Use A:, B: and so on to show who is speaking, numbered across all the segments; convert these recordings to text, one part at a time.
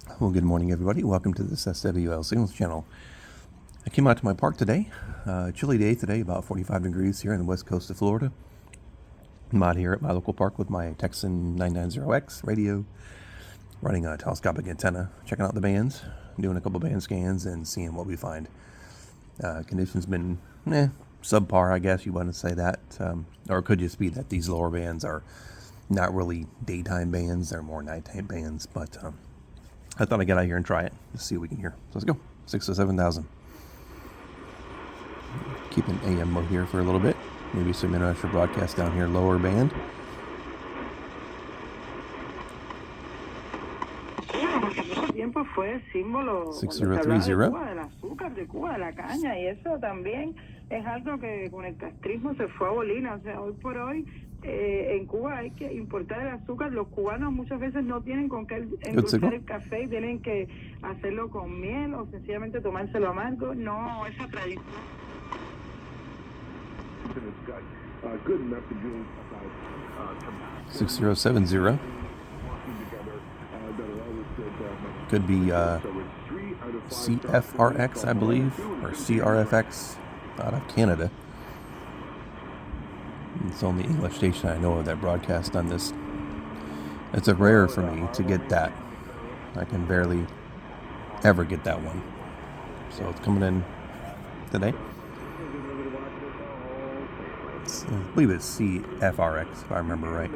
A: Well, good morning, everybody. Welcome to this SWL Signals channel. I came out to my park today. Chilly day today, about 45 degrees here on the west coast of Florida. I'm out here at my local park with my Texan 990X radio, running a telescopic antenna, checking out the bands, doing a couple band scans, and seeing what we find. Conditions been subpar, I guess you want to say that. Or it could just be that these lower bands are not really daytime bands, they're more nighttime bands, but I thought I'd get out here and try it. Let's see what we can hear. So let's go. 6 to 7,000. Keep an AM mode here for a little bit. Maybe some international broadcast down here, lower band.
B: Tiempo fue símbolo
A: 6030.
B: de Cuba, del azúcar de Cuba, de la caña, y eso también es algo que con el castrismo se fue a bolina. O sea, hoy por hoy en Cuba hay que importar el azúcar. Los cubanos muchas veces no tienen con qué endulzar el café y tienen que hacerlo con miel o sencillamente tomárselo amargo. No, esa tradición.
A: 6070. Could be CFRX, I believe, or CRFX out of Canada. It's the only English station I know of that broadcasts on this. It's a rare for me to get that. I can barely ever get that one. So it's coming in today. I believe it's CFRX, if I remember right.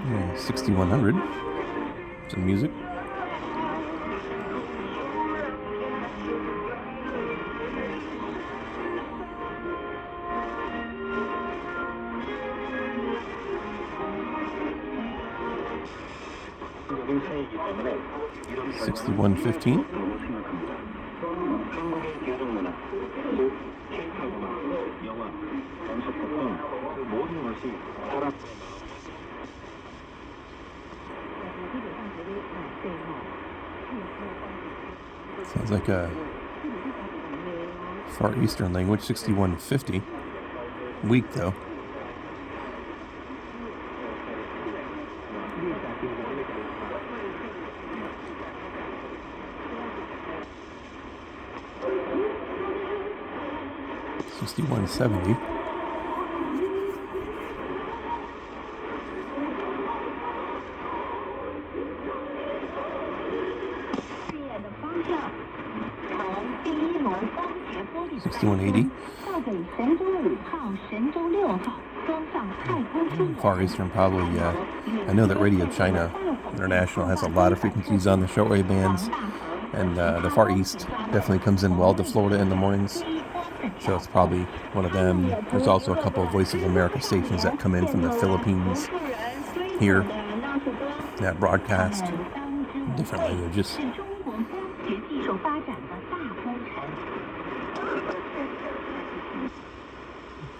A: Yeah, 6100. Some music. $61.15. Sounds like a Far Eastern language. 6150. Weak though. $61.70. $61.80. Far Eastern probably, I know that Radio China International has a lot of frequencies on the shortwave bands, and the Far East definitely comes in well to Florida in the mornings, so it's probably one of them. There's also a couple of Voice of America stations that come in from the Philippines here that broadcast different languages.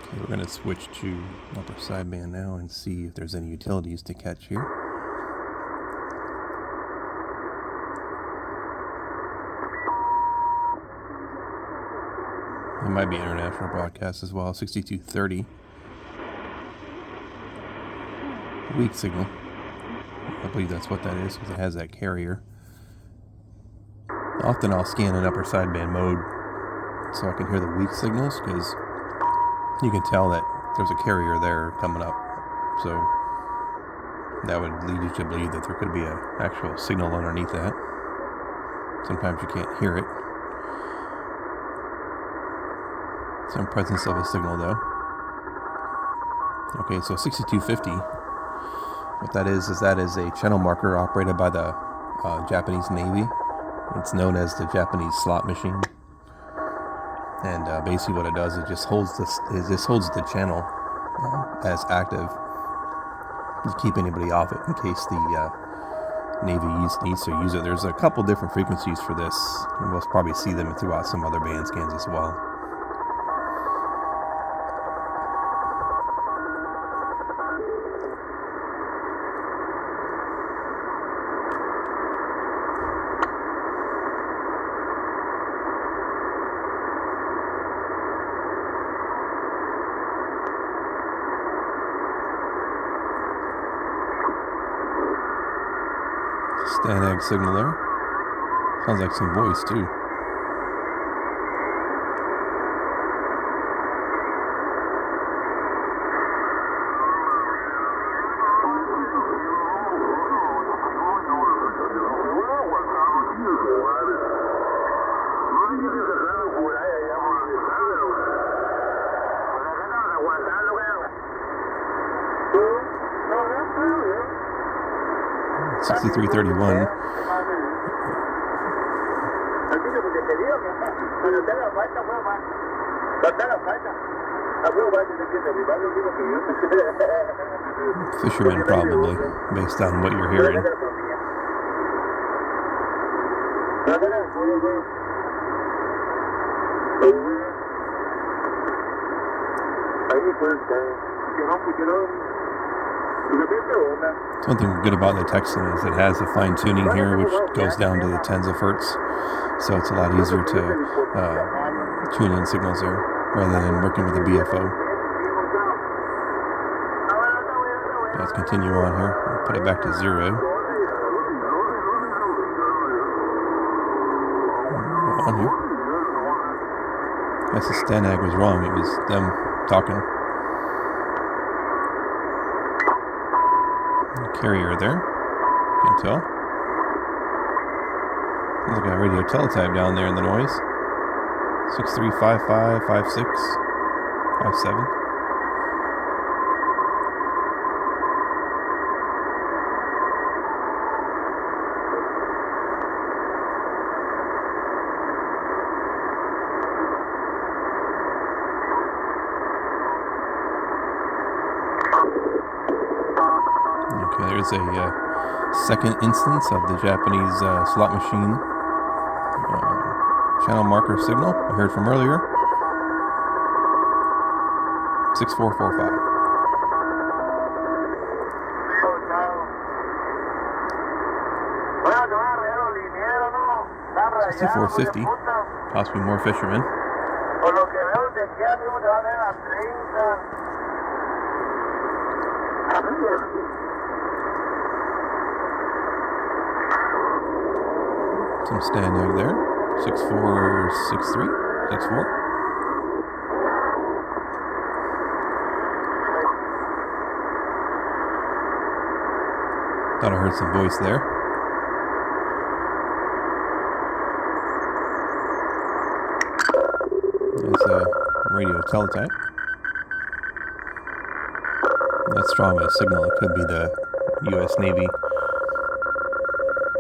A: Okay, we're going to switch to upper sideband now and see if there's any utilities to catch here. It might be international broadcast as well. 6230. Weak signal. I believe that's what that is because it has that carrier. Often I'll scan in upper sideband mode so I can hear the weak signals because you can tell that there's a carrier there coming up. So that would lead you to believe that there could be an actual signal underneath that. Sometimes you can't hear it. Some presence of a signal though. Okay, so 6250. What that is a channel marker operated by the Japanese Navy. It's known as the Japanese slot machine. And basically what it does, it just holds the channel as active to keep anybody off it in case the Navy needs to use it. There's a couple different frequencies for this, and we'll probably see them throughout some other band scans as well. Stanag signal there. Sounds like some voice too. $63.31. Fishermen, probably, based on what you're hearing. Something good about the Texan is it has a fine tuning here, which goes down to the tens of hertz, so it's a lot easier to tune in signals there rather than working with a BFO. Let's continue on here. We'll put it back to 0. On here. Guess the Stanag was wrong. It was them talking. Carrier there. You can tell. There's like a radio teletype down there in the noise. 6355 56 57. Okay, there's a second instance of the Japanese slot machine channel marker signal I heard from earlier. 6445. 6450. Possibly more fishermen. Some Stanag there. 6463. 64. Thought I heard some voice there. There's a radio teletype. That's strong a signal. It could be the U.S. Navy.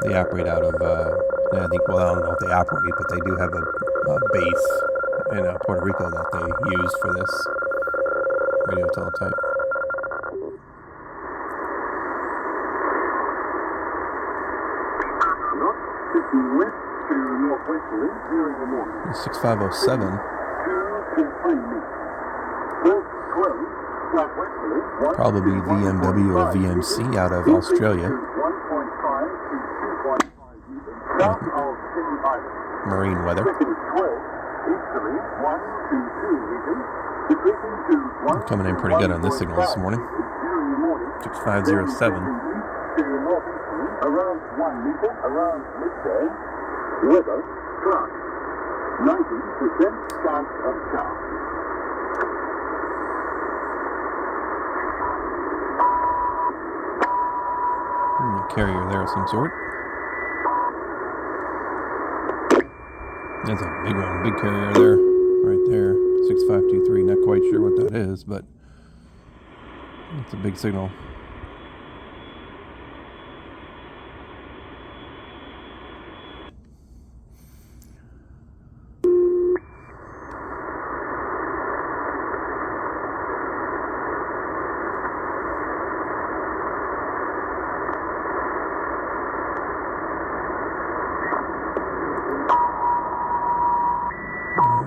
A: They operate out of, I think, well, I don't know if they operate, but they do have a base in Puerto Rico that they use for this radio teletype.
C: West to northwesterly during the morning.
A: 6507.
C: 2 to 3 meters. Port closed southwesterly.
A: Probably VMW or VMC out of Australia.
C: 1.5 to 2.5 meters. South of King Island.
A: Marine weather.
C: Second 12 easterly 1 to 2 meters. Decreasing to 1.
A: Coming in pretty good on this signal this morning.
C: During the morning.
A: 6507.
C: To northeasterly around 1 meter around midday. Weather cloudy. 90% chance of shower.
A: Carrier there of some sort. That's a big one, big carrier there, right there. 6523. Not quite sure what that is, but it's a big signal.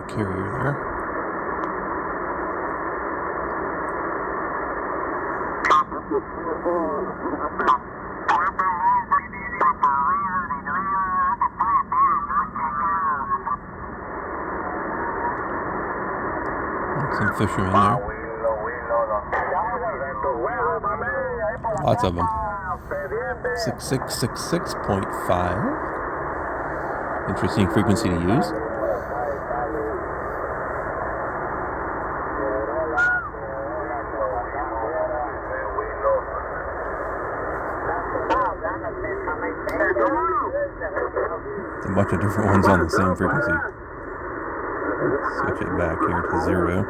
A: Carrier there. Some fishermen there. Lots of them. 6666.5. Interesting frequency to use. It's a bunch of different ones on the same frequency. Switch it back here to 0.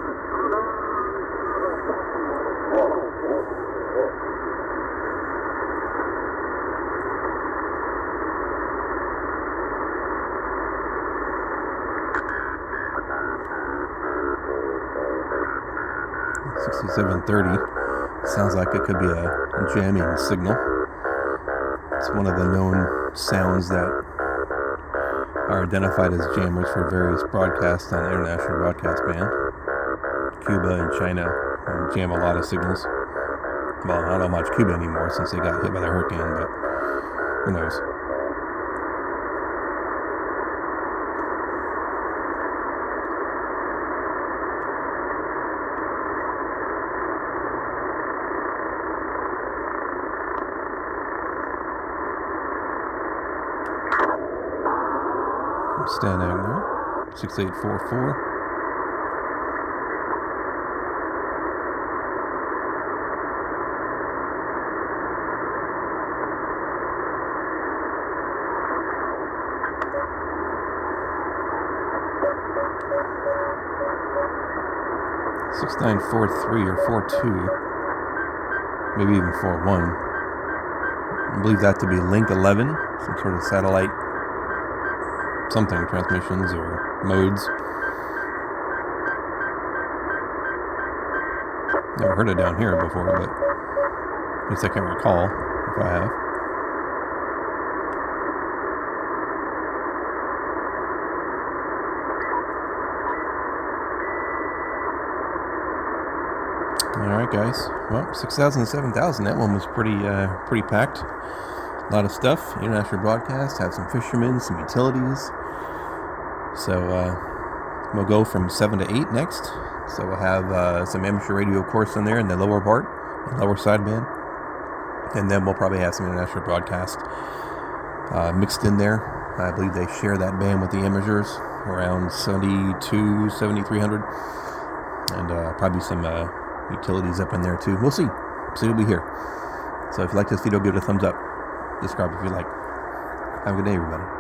A: $67.30. Sounds like it could be a jamming signal. It's one of the known sounds that are identified as jammers for various broadcasts on the International Broadcast Band. Cuba and China jam a lot of signals. Well, not so much Cuba anymore since they got hit by the hurricane, but who knows. Stan Agnew, 6844. $6943 or 42, maybe even 41. I believe that to be Link 11, some sort of satellite something, transmissions or modes. Never heard it down here before, but at least I can't recall if I have. Alright guys, well, 6,000 to 7,000, that one was pretty packed. A lot of stuff. International Broadcast, have some fishermen, some utilities. So we'll go from 7 to 8 next. So we'll have some amateur radio, of course, in there in the lower part, lower sideband. And then we'll probably have some International Broadcast mixed in there. I believe they share that band with the amateurs, around 72, 7,300. And probably some utilities up in there too. We'll see. So you'll be here. So if you like this video, give it a thumbs up. Subscribe if you like. Have a good day, everybody.